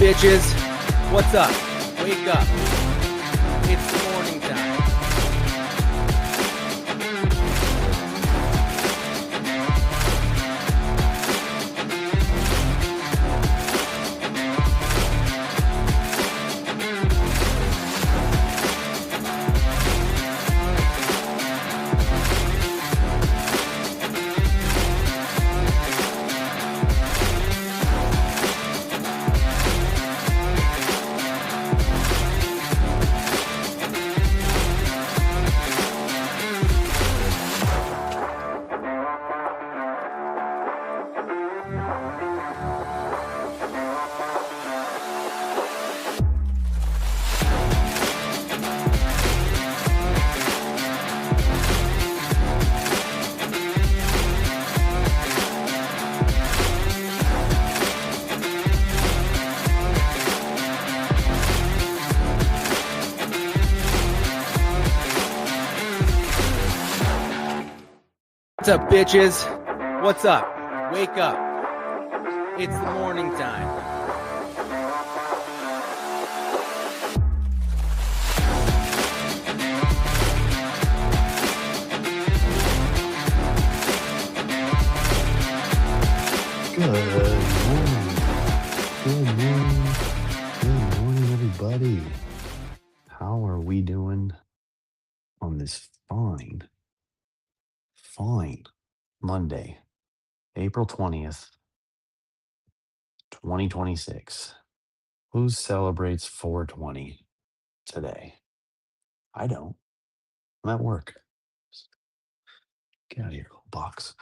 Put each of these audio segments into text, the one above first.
bitches? What's up? Wake up. It's the morning time. What's up, bitches? What's up? Wake up. It's the morning time. Good morning. Good morning. Good morning, everybody. How are we doing on this fine Monday, April 20th, 2026? Who celebrates 420 today? I don't. I'm at work. Get out of here, little box.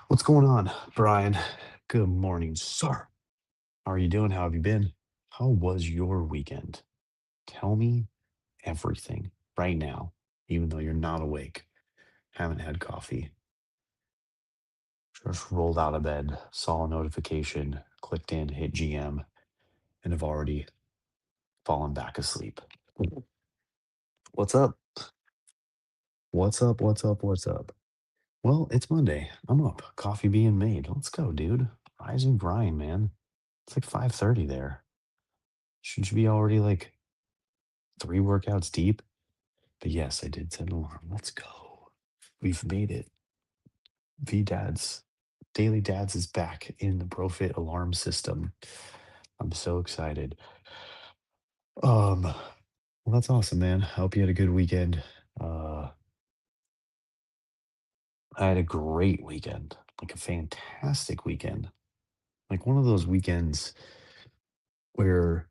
What's going on, Brian? Good morning, sir. How are you doing? How have you been? How was your weekend? Tell me everything right now, even though you're not awake, haven't had coffee, just rolled out of bed, saw a notification, clicked in, hit GM, and have already fallen back asleep. What's up? What's up? What's up? What's up? Well, it's Monday. I'm up. Coffee being made. Let's go, dude. Rise and grind, man. It's like 5:30 there. Shouldn't you be already like 3 workouts deep? But yes, I did set an alarm. Let's go. We've made it. VDads, Daily Dads is back in the Profit alarm system. I'm so excited. Well, that's awesome, man. I hope you had a good weekend. Uh, I had a great weekend, like a fantastic weekend. Like one of those weekends where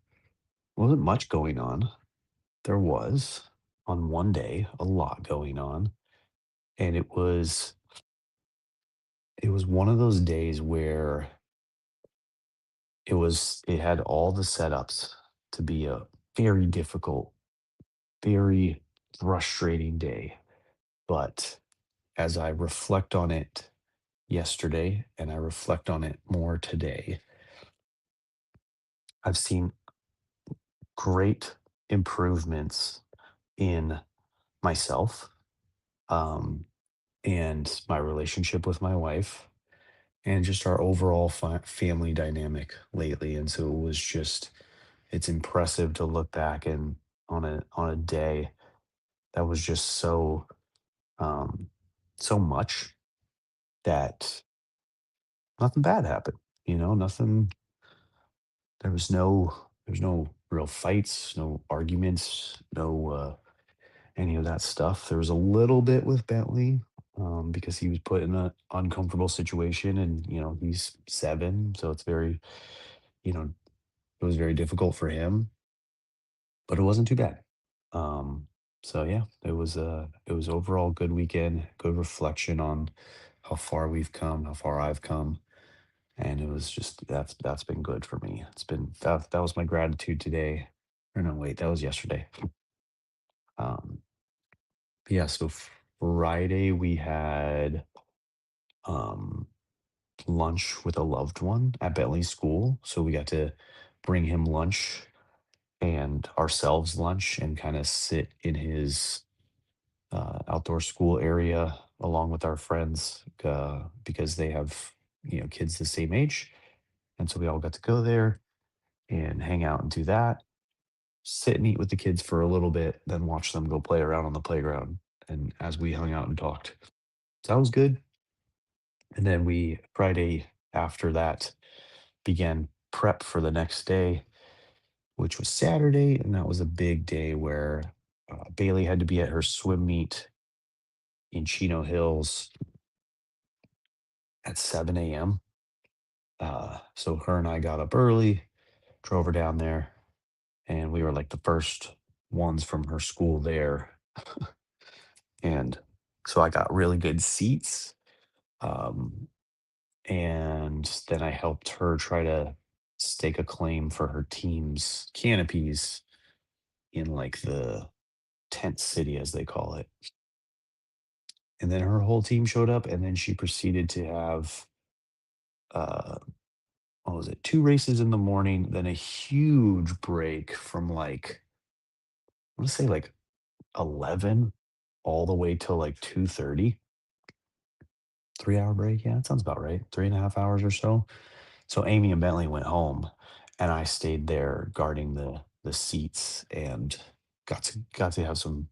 wasn't much going on. There was on one day a lot going on, and it was one of those days where it had all the setups to be a very difficult, very frustrating day. But as I reflect on it yesterday and I reflect on it more today, I've seen great improvements in myself, um, and my relationship with my wife and just our overall family dynamic lately. And so it's impressive to look back and on a day that was just um, so much that nothing bad happened. Nothing. There was no real fights, no arguments, no any of that stuff. There was a little bit with Bentley, because he was put in an uncomfortable situation, and he's 7, so you know, it was very difficult for him, but it wasn't too bad. Um, so yeah, it was overall good weekend, good reflection on how far we've come, how far I've come, and it was just that's been good for me. That was my gratitude today. Or no, wait, that was yesterday. Um, yeah, so Friday we had um lunch with a loved one at Bentley's school. So we got to bring him lunch and ourselves lunch and kind of sit in his outdoor school area along with our friends, because they have kids the same age, and so we all got to go there. and hang out and do that, sit and eat with the kids for a little bit, then watch them go play around on the playground. And as we hung out and talked, so that was good. And then we, Friday after that, began prep for the next day, which was Saturday. And that was a big day where Bailey had to be at her swim meet in Chino Hills at 7 a.m. So her and I got up early, drove her down there, and we were like the first ones from her school there. And so I got really good seats. Um, and then I helped her try to stake a claim for her team's canopies in like the tent city, as they call it. And then her whole team showed up, and then she proceeded to have uh, what was it, 2 races in the morning, then a huge break from like, I wanna say like 11 all the way till like 2:30. 3-hour break, yeah, that sounds about right, 3.5 hours or so. So Amy and Bentley went home, and I stayed there guarding the seats and got to have some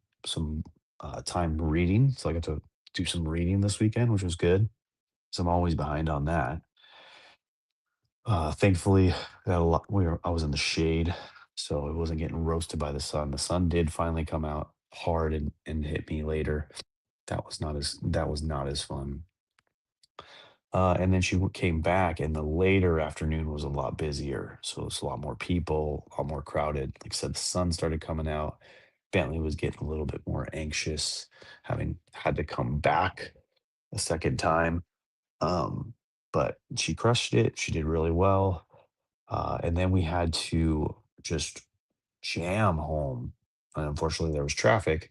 time reading, so I got to do some reading this weekend, which was good, 'cause I'm always behind on that. Thankfully, got a lot I was in the shade, so it wasn't getting roasted by the sun. The sun did finally come out hard and hit me later. That was not as fun. And then she came back, and the later afternoon was a lot busier. So it's a lot more people, a lot more crowded. Like I said, the sun started coming out. Bentley was getting a little bit more anxious, having had to come back a second time. Um, but she crushed it. She did really well. And then we had to just jam home. And unfortunately, there was traffic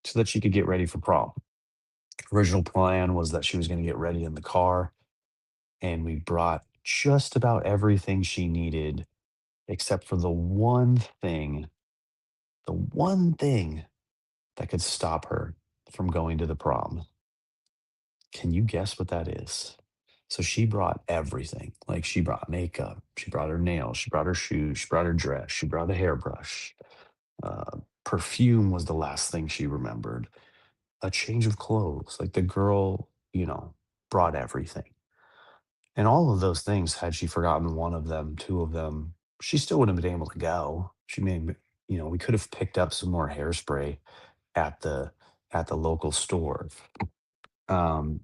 so that she could get ready for prom. Original plan was that she was going to get ready in the car, and we brought just about everything she needed except for the one thing that could stop her from going to the prom. Can you guess what that is? So she brought everything. Like she brought makeup, she brought her nails, she brought her shoes, she brought her dress, she brought a hairbrush. Perfume was the last thing she remembered. A change of clothes. Like the girl, brought everything. And all of those things, had she forgotten one of them, two of them, she still wouldn't have been able to go. We could have picked up some more hairspray at the local store. Um,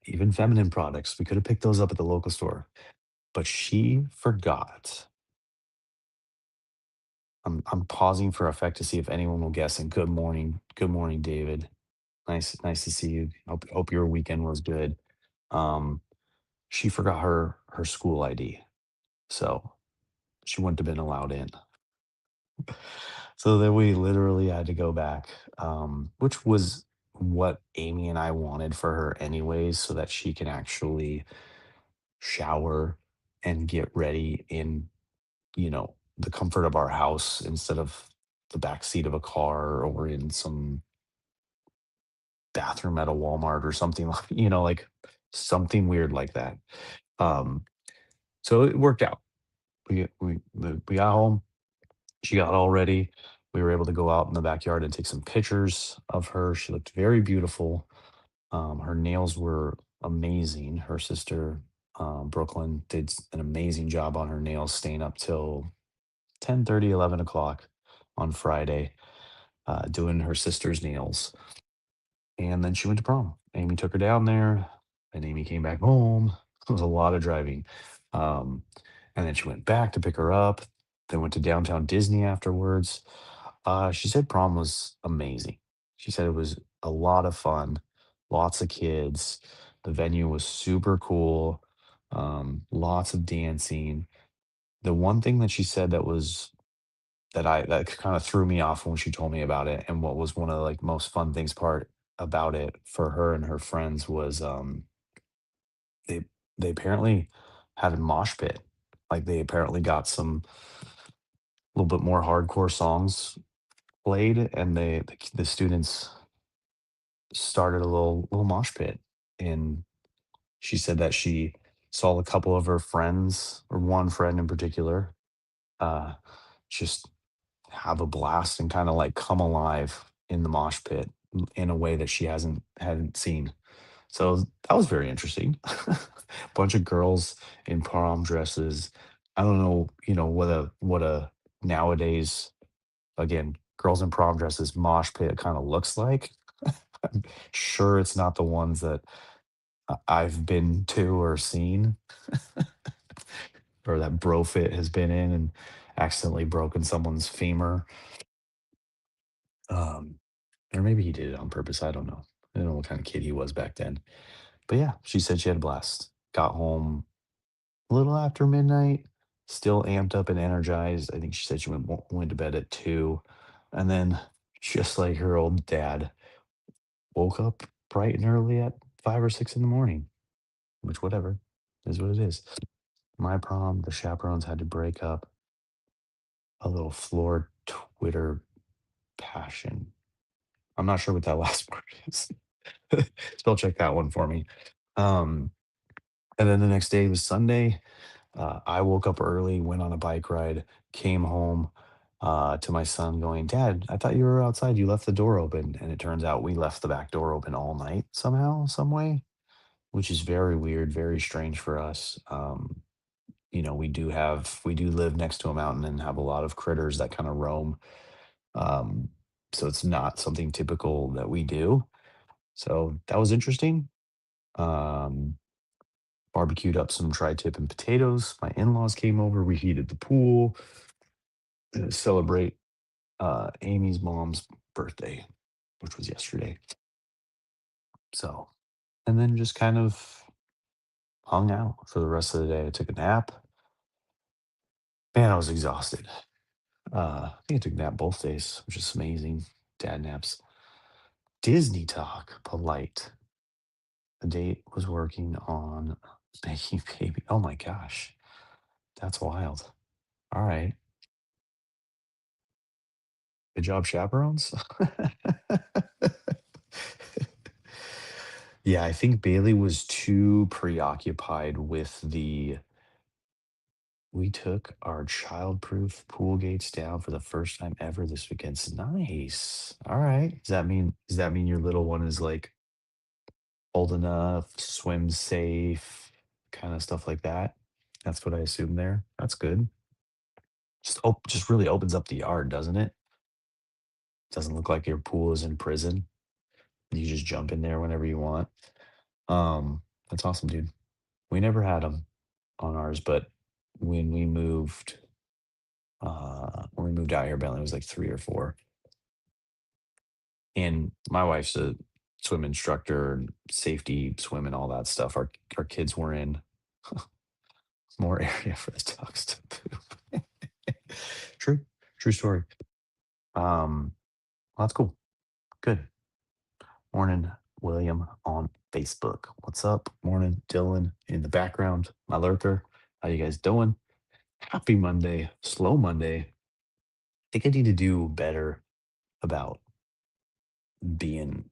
Even feminine products, we could have picked those up at the local store. But she forgot. I'm pausing for effect to see if anyone will guess. And good morning. Good morning, David. Nice to see you. Hope your weekend was good. Um, she forgot her school ID. So she wouldn't have been allowed in. So then we literally had to go back, which was what Amy and I wanted for her anyways, so that she can actually shower and get ready in, the comfort of our house instead of the back seat of a car or in some bathroom at a Walmart or something like, like something weird like that. Um, so it worked out. We got home. She got all ready. We were able to go out in the backyard and take some pictures of her. She looked very beautiful. Her nails were amazing. Her sister, Brooklyn, did an amazing job on her nails, staying up till 10:30, 11 o'clock on Friday, doing her sister's nails. And then she went to prom. Amy took her down there, and Amy came back home. It was a lot of driving. Um, and then she went back to pick her up, then went to downtown Disney afterwards. She said prom was amazing. She said it was a lot of fun, lots of kids. The venue was super cool, lots of dancing. The one thing that she said that kind of threw me off when she told me about it, and what was one of the like most fun things part about it for her and her friends was they they apparently had a mosh pit. Like they apparently got some little bit more hardcore songs played, and the students started a little mosh pit. And she said that she saw a couple of her friends, or one friend in particular, uh, just have a blast and kind of like come alive in the mosh pit in a way that she hadn't seen. So that was very interesting. Bunch of girls in prom dresses. I don't know, what a nowadays, again, girls in prom dresses mosh pit kind of looks like. I'm sure it's not the ones that I've been to or seen, or that Brofit has been in and accidentally broken someone's femur. Um, or maybe he did it on purpose. I don't know. I don't know what kind of kid he was back then. But yeah, she said she had a blast. Got home a little after midnight, still amped up and energized. I think she said she went to bed at 2. And then, just like her old dad, woke up bright and early at 5 or 6 in the morning, which, whatever, is what it is. My prom, the chaperones had to break up. A little floor Twitter passion. I'm not sure what that last word is. Spell check that one for me. Um, and then the next day was Sunday. I woke up early, went on a bike ride, came home to my son going, Dad, I thought you were outside. You left the door open. And it turns out we left the back door open all night somehow, some way, which is very weird, very strange for us. We do live next to a mountain and have a lot of critters that kind of roam. Um, so it's not something typical that we do. So that was interesting. Um, Barbecued up some tri-tip and potatoes. My in-laws came over. We heated the pool to celebrate Amy's mom's birthday, which was yesterday. So, and then just kind of hung out for the rest of the day. I took a nap. Man, I was exhausted. I think I took a nap both days, which is amazing. Dad naps. Disney talk, polite. The date was working on making baby. Oh my gosh, that's wild. All right, good job, chaperones. Yeah, I think Bailey was too preoccupied with the we took our childproof pool gates down for the first time ever this weekend. It's nice. All right. Does that mean your little one is like old enough, swim safe, kind of stuff like that? That's what I assume there. That's good. Just really opens up the yard, doesn't it? Doesn't look like your pool is in prison. You just jump in there whenever you want. That's awesome, dude. We never had them on ours, but when we moved, when we moved out here, Bentley was like 3 or 4, and my wife's a swim instructor, and safety swim and all that stuff. Our kids were in more area for the dogs to poop. True, true story. Well, that's cool. Good. Morning, William on Facebook. What's up? Morning, Dylan in the background. My lurker. How you guys doing? Happy Monday. Slow Monday. I think I need to do better about being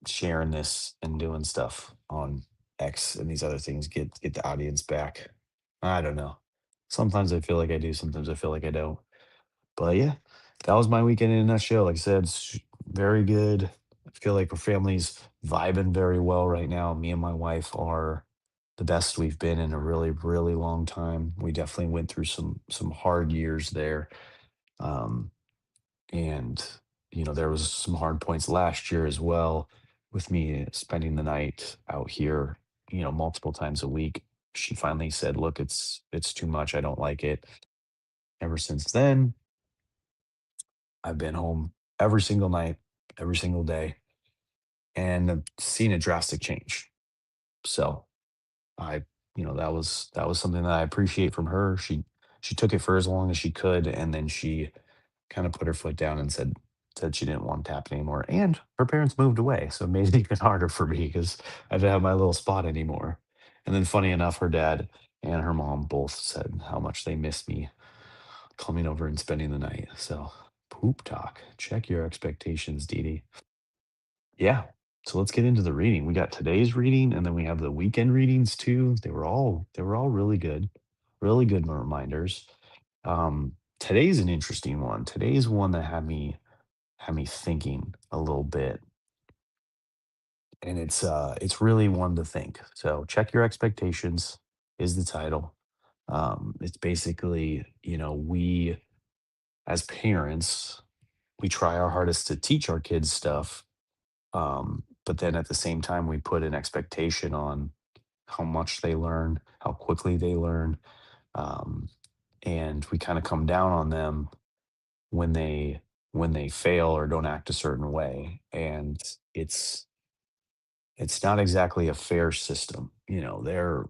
sharing this and doing stuff on X and these other things, get the audience back. I don't know. Sometimes I feel like I do, sometimes I feel like I don't. But yeah, that was my weekend in a nutshell. Like I said, very good. I feel like our family's vibing very well right now. Me and my wife are the best we've been in a really, really long time. We definitely went through some hard years there. Um, and there was some hard points last year as well with me spending the night out here, multiple times a week. She finally said, look, it's too much, I don't like it. Ever since then, I've been home every single night, every single day, and I've seen a drastic change. So I that was something that I appreciate from her. She took it for as long as she could, and then she kind of put her foot down and said she didn't want tap anymore. And her parents moved away, so it made it even harder for me because I didn't have my little spot anymore. And then, funny enough, her dad and her mom both said how much they missed me coming over and spending the night. So, poop talk. Check your expectations, Dee Dee. Yeah. So let's get into the reading. We got today's reading, and then we have the weekend readings too. They were all really good reminders. Today's an interesting one. Today's one that had me thinking a little bit, and it's really one to think. So check your expectations is the title. It's basically, we as parents, we try our hardest to teach our kids stuff, but then at the same time, we put an expectation on how much they learn, how quickly they learn, um, and we kind of come down on them when they fail or don't act a certain way, and it's it's not exactly a fair system. They're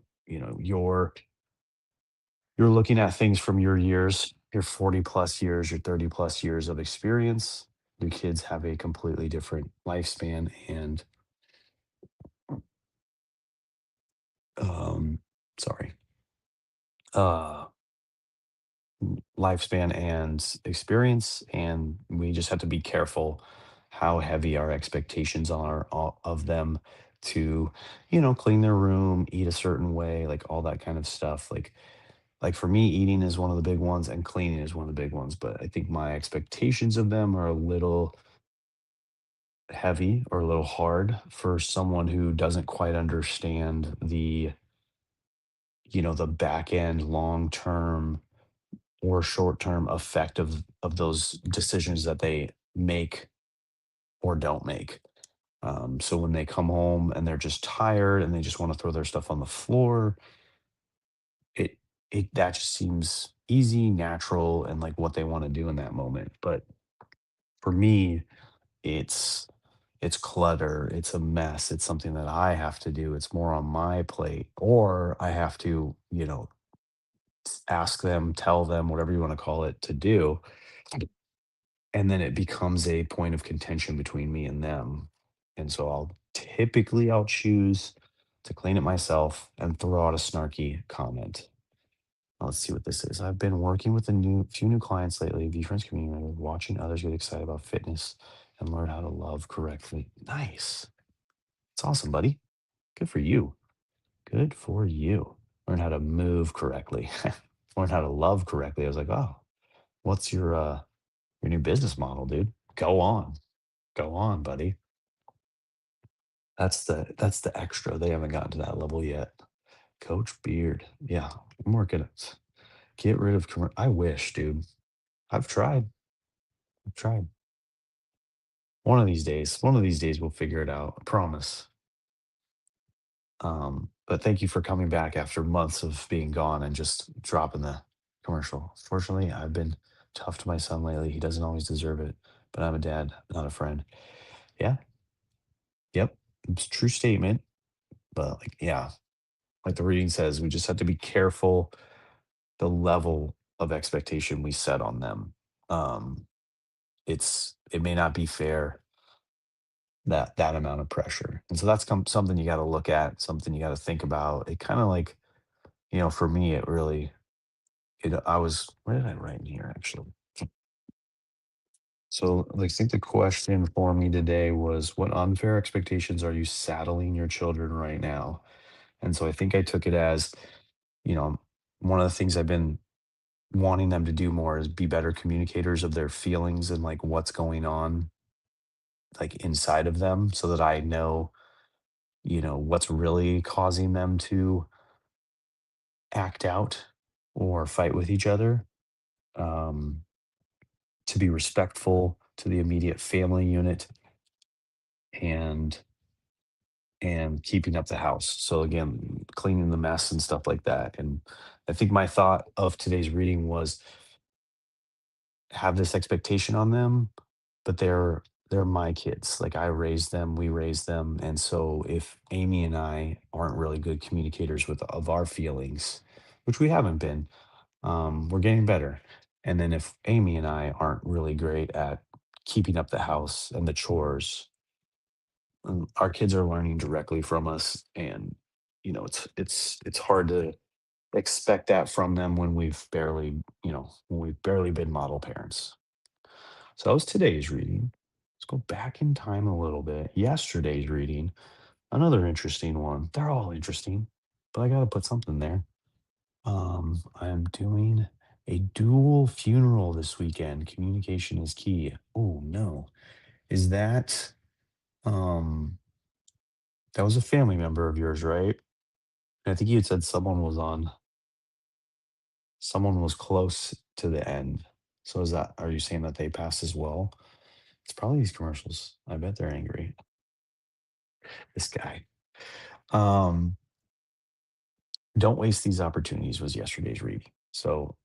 you're looking at things from your years, your 40 plus years, your 30 plus years of experience. Your kids have a completely different lifespan and um sorry. Uh Lifespan and experience, and we just have to be careful how heavy our expectations are of them to, clean their room, eat a certain way, like all that kind of stuff. Like for me, eating is one of the big ones and cleaning is one of the big ones, but I think my expectations of them are a little heavy or a little hard for someone who doesn't quite understand the back end long term or short term effect of those decisions that they make or don't make. So when they come home and they're just tired and they just want to throw their stuff on the floor, it it that just seems easy, natural, and like what they want to do in that moment. But for me, it's it's clutter, it's a mess, it's something that I have to do. It's more on my plate, or I have to, ask them, tell them, whatever you want to call it, to do. And then it becomes a point of contention between me and them. And so I'll choose to clean it myself and throw out a snarky comment. Let's see what this is. I've been working with a few new clients lately, VFriends community, watching others get excited about fitness and learn how to love correctly. Nice. It's awesome, buddy. Good for you. Good for you. Learn how to move correctly. Learn how to love correctly. I was like, oh, what's your new business model, dude? Go on. Go on, buddy. That's the extra. They haven't gotten to that level yet. Coach Beard. Yeah, I'm working it. Get rid of I wish, dude. I've tried. I've tried. One of these days we'll figure it out. I promise. But thank you for coming back after months of being gone and just dropping the commercial. Fortunately, I've been tough to my son lately. He doesn't always deserve it, but I'm a dad, not a friend. Yeah, yep. It's a true statement. But like, yeah, like the reading says, we just have to be careful the level of expectation we set on them. Um, it may not be fair that amount of pressure, and so that's something you got to look at, something you got to think about. It kind of like for me, it really it. I was What did I write in here actually? So like, I think the question for me today was, what unfair expectations are you saddling your children right now? And so I think I took it as, you know, one of the things I've been wanting them to do more is be better communicators of their feelings and like what's going on like inside of them so that I know, what's really causing them to act out or fight with each other. Um, to be respectful to the immediate family unit and keeping up the house. So again, cleaning the mess and stuff like that. And I think my thought of today's reading was have this expectation on them, but they're my kids. Like I raised them, we raised them, and so if Amy and I aren't really good communicators with of our feelings, which we haven't been, we're getting better. And then if Amy and I aren't really great at keeping up the house and the chores, our kids are learning directly from us, and it's hard to expect that from them when we've barely been model parents. So that was today's reading. Let's go back in time a little bit. Yesterday's reading, another interesting one. They're all interesting, but I got to put something there. I am doing A dual funeral this weekend. Communication is key. Oh no. Is um that was a family member of yours, right? I think you had said someone was close to the end. So are you saying that they passed as well? It's probably these commercials. I bet they're angry. This guy. Um, don't waste these opportunities was yesterday's reading. So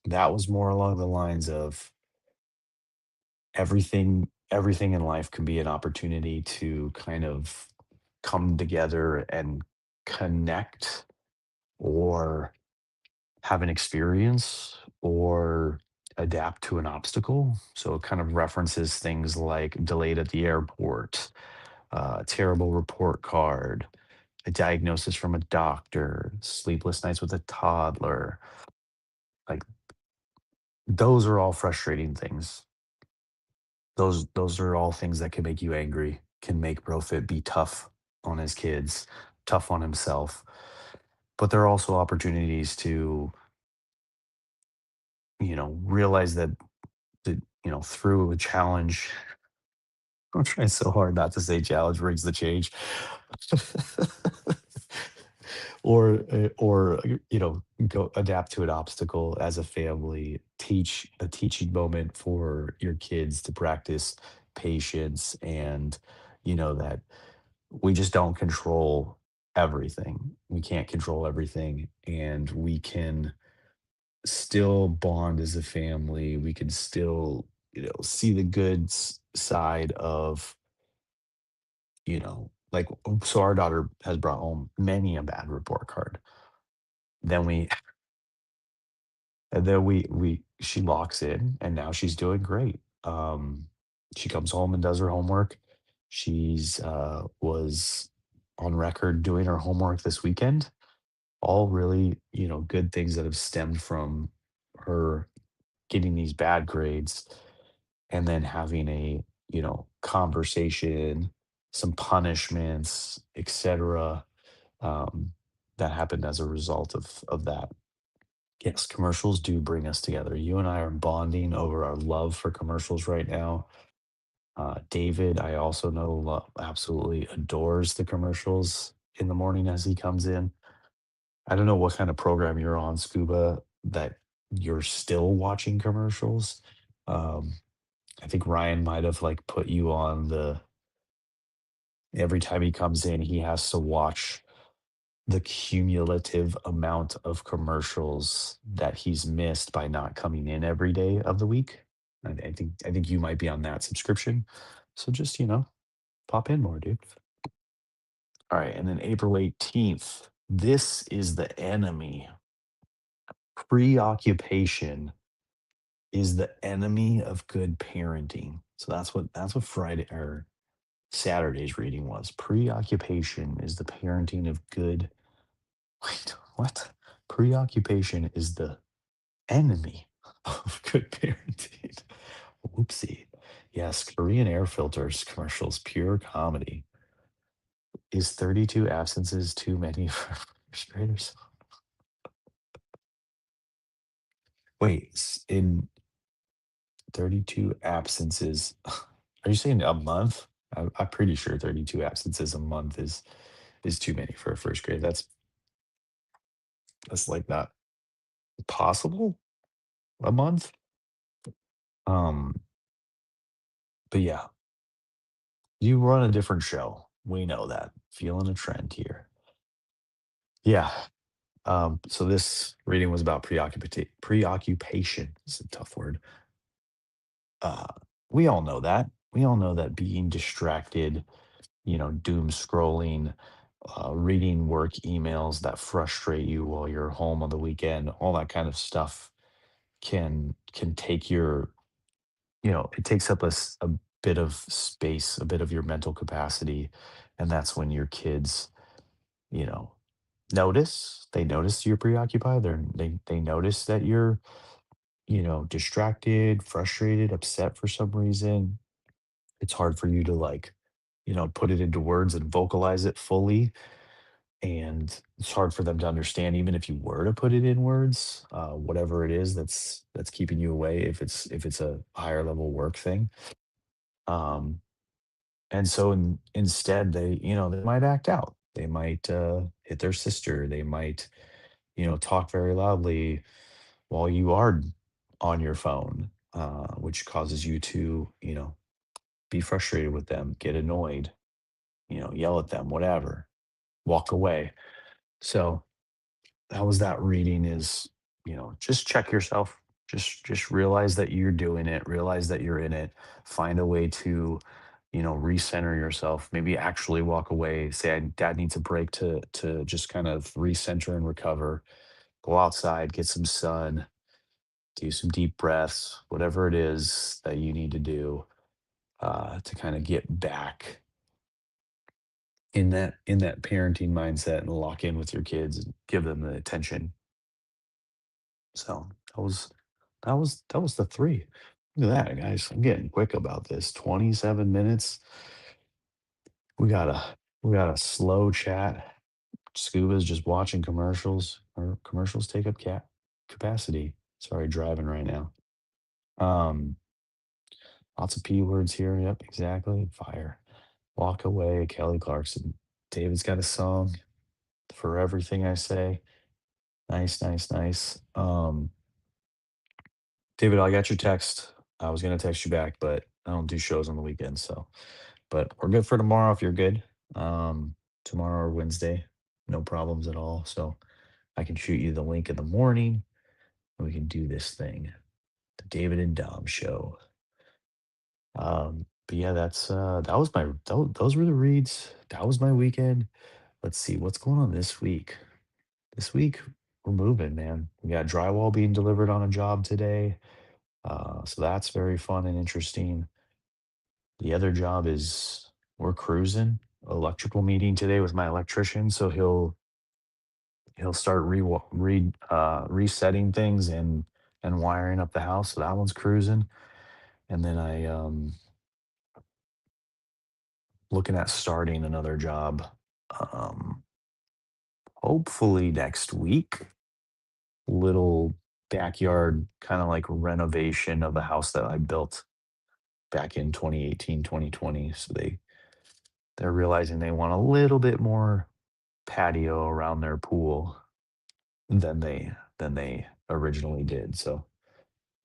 that was more along the lines of everything in life can be an opportunity to kind of come together and connect or have an experience or adapt to an obstacle. So it kind of references things like delayed at the airport, terrible report card, a diagnosis from a doctor, sleepless nights with a toddler. Like those are all frustrating things. Those are all things that can make you angry, can make Profit be tough on his kids, tough on himself. But there are also opportunities to, realize that, through a challenge, I'm trying so hard not to say challenge brings the change. Or go adapt to an obstacle as a family, teach a teaching moment for your kids to practice patience and that we just don't control everything. We can't control everything and we can still bond as a family. We can still, see the side of, like, so our daughter has brought home many a bad report card. Then we, and then we, she locks in and now she's doing great. She comes home and does her homework. Was on record doing her homework this weekend. All really, good things that have stemmed from her getting these bad grades and then having a, conversation, some punishments, etc. Um, that happened as a result of that. Yes, commercials do bring us together. You and I are bonding over our love for commercials right now. David, I also know, absolutely adores the commercials in the morning as he comes in. I don't know what kind of program you're on, Scuba, that you're still watching commercials. Um, I think Ryan might have like put you on the every time he comes in, he has to watch the cumulative amount of commercials that he's missed by not coming in every day of the week. I think you might be on that subscription. So just, pop in more, dude. All right, and then April 18th. This is the enemy. Preoccupation is the enemy of good parenting. So that's what Friday or Saturday's reading was. Preoccupation is the parenting of good. Wait, what? Preoccupation is the enemy of good parenting. Whoopsie. Yes, Korean air filters commercials, pure comedy. Is 32 absences too many for first graders? Wait, in 32 absences, are you saying a month? I'm pretty sure 32 absences a month is too many for a first grade. That's like not possible a month. Um, but yeah, you run a different show. We know that. Feeling a trend here. Yeah. So this reading was about preoccupation. It's a tough word. Uh, we all know that. We all know that being distracted, doom scrolling, reading work emails that frustrate you while you're home on the weekend, all that kind of stuff can take it takes up a bit of space, a bit of your mental capacity, and that's when your kids, you know, they notice you're preoccupied. They notice that you're, distracted, frustrated, upset for some reason. It's hard for you to like, put it into words and vocalize it fully. and it's hard for them to understand even if you were to put it in words, whatever it is that's keeping you away, if it's a higher level work thing. Um, and so instead they, they might act out. They might hit their sister. They might, talk very loudly while you are on your phone, which causes you to, be frustrated with them, get annoyed, yell at them, whatever, walk away. So that was that reading is, just check yourself. Just realize that you're doing it, realize that you're in it, find a way to, recenter yourself, maybe actually walk away, say dad needs a break to just kind of recenter and recover, go outside, get some sun, do some deep breaths, whatever it is that you need to do to kind of get back in that parenting mindset and lock in with your kids and give them the attention. So that was the three. Look at that, guys. I'm getting quick about this. 27 minutes. We got a slow chat. Scuba's just watching commercials. Or commercials take up capacity. Sorry, driving right now. Um, Lots of P words here. Yep, exactly. Fire. Walk away, Kelly Clarkson. David's got a song for everything I say. Nice, nice, nice. David, I got your text. I was gonna text you back, but I don't do shows on the weekends, so but we're good for tomorrow if you're good. Um, Tomorrow or Wednesday, no problems at all. So I can shoot you the link in the morning and we can do this thing. The David and Dom show. But yeah, those were the reads. That was my weekend. Let's see what's going on this week. This week we're moving, man. We got drywall being delivered on a job today. So that's very fun and interesting. The other job is we're cruising. Electrical meeting today with my electrician, so he'll start resetting things and wiring up the house. So that one's cruising. And then I looking at starting another job. Um, Hopefully next week. Little backyard kind of like renovation of a house that I built back in 2018, 2020. So they're realizing they want a little bit more patio around their pool than they originally did. So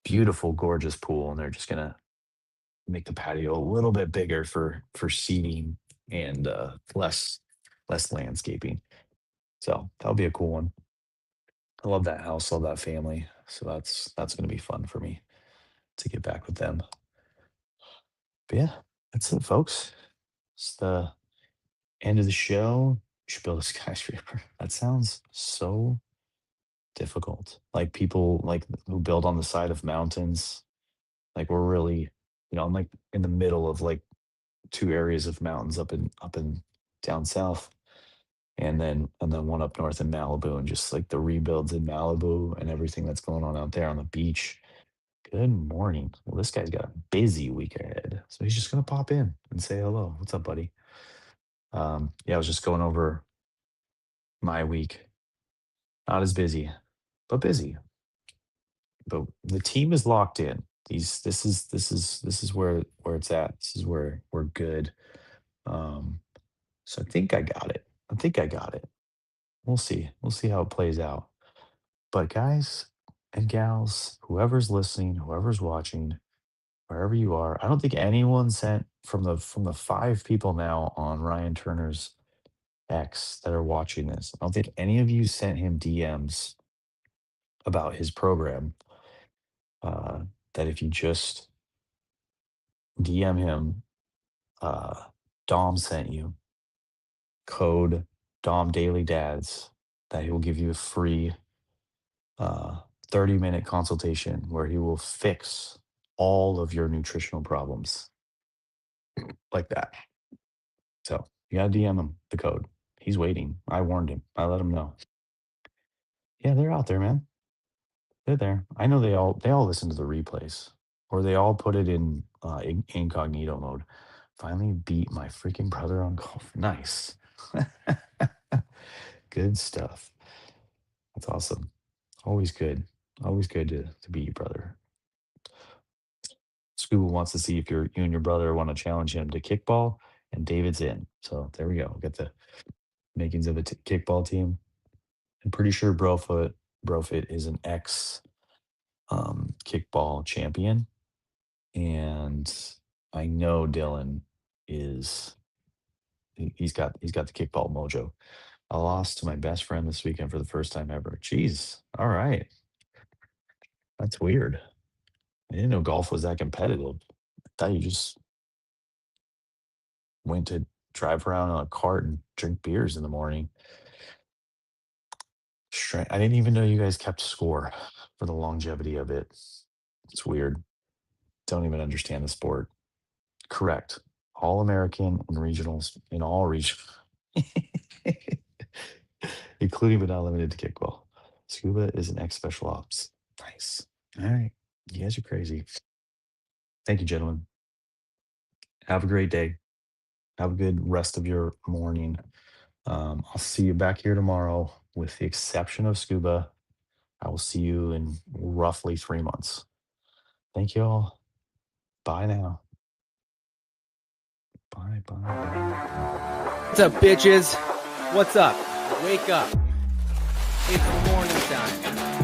beautiful, gorgeous pool, and they're just gonna make the patio a little bit bigger for seating and less landscaping. So that'll be a cool one. I love that house, love that family. So that's gonna be fun for me to get back with them. But yeah, that's it, folks. It's the end of the show. You should build a skyscraper. That sounds so difficult. Like people like who build on the side of mountains. Like we're really, I'm like in the middle of like two areas of mountains up in down south. And then one up north in Malibu and just like the rebuilds in Malibu and everything that's going on out there on the beach. Good morning. Well, this guy's got a busy week ahead. So he's just gonna pop in and say hello. What's up, buddy? Yeah, I was just going over my week. Not as busy, but busy. But the team is locked in. This is where it's at. This is where we're good. Um, so I think I got it. I think I got it. We'll see. We'll see how it plays out. But guys and gals, whoever's listening, whoever's watching, wherever you are, I don't think anyone sent from the five people now on Ryan Turner's X that are watching this. I don't think any of you sent him DMs about his program. Uh, that if you just DM him, uh, Dom sent you code Dom Daily Dads that he will give you a free uh, 30-minute consultation where he will fix all of your nutritional problems like that. So you gotta DM him the code. He's waiting. I warned him. I let him know. Yeah, they're out there, man. They're there. I know they all listen to the replays, or they all put it in incognito mode. Finally beat my freaking brother on golf. Nice. Good stuff. That's awesome. Always good. Always good to beat your brother. Scuba wants to see if you and your brother want to challenge him to kickball, and David's in. So there we go. Get the makings of a kickball team. I'm pretty sure Brofit is an ex kickball champion, and I know Dylan is he's got the kickball mojo. I lost to my best friend this weekend for the first time ever. Jeez. All right. That's weird. I didn't know golf was that competitive. I thought you just went to drive around on a cart and drink beers in the morning. I didn't even know you guys kept score for the longevity of it. It's weird. Don't even understand the sport. Correct. All American and regionals in all regions, including but not limited to kickball. Scuba is an ex special ops. Nice. All right. You guys are crazy. Thank you, gentlemen. Have a great day. Have a good rest of your morning. I'll see you back here tomorrow. With the exception of Scuba, I will see you in roughly 3 months. Thank you all. Bye now. Bye, bye, bye. What's up, bitches? What's up? Wake up. It's morning time.